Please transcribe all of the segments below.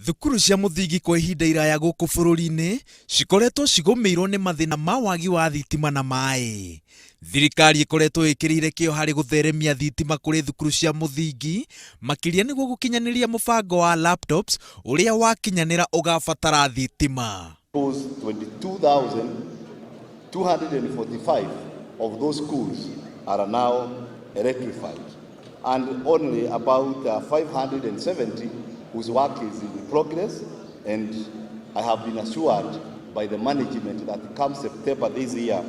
Thukuru cia muthingi kwa ihinda iraya guku bururi-ini cikoretwo cigomeirwo ni mathina ma wagi wa thitima na maĩ. Thirikari ikoretwo ikirire kio hari gutheremia thitima kuri thukuru cia muthingi makiria niguo gukinyaniria mubango wa laptops uria wakinyanira ugabatara thitima. 22,245 of those schools are now electrified, and only about 570 whose work is in progress, and I have been assured by the management that come September this year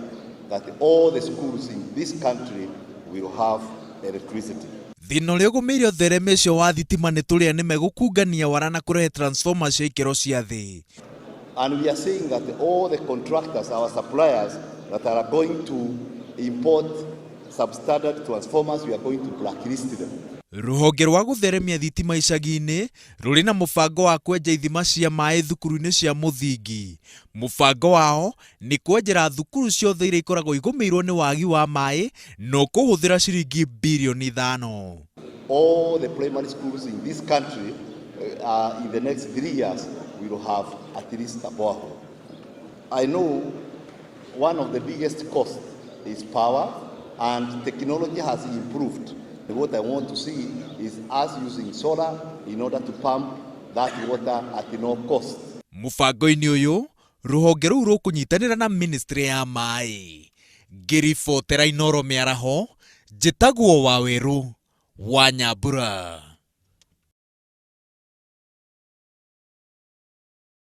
that all the schools in this country will have electricity. Thina uria ugumiire uthereme ucio wa thitima ni turia ni megukungania wara na kurehe transformers cia ikero cia thi. And we are saying that all the contractors, our suppliers that are going to import substandard transformers, we are going to blacklist them. Ruhonge rwa gutheremia thitima icagi-ini ruri na mubango wa kwenja ithima cia maĩ thukuru-ini cia muthingi. Mubango wao ni kwenjera thukuru ciothe iria ikoragwo igomeirwo ni wagi wa maĩ no kuhuthira ciringi bilioni 5. All the primary schools in this country in the next 3 years will have at least a borehole. I know one of the biggest costs is power, and technology has improved. What I want to see is us using solar in order to pump that water at no cost. Mubango-ini uyu ruhonge ruu rukunyitanira na ministry ya maĩ. Ngiribotera Inooro Miaraho, njitagwo Waweru wa Nyambura.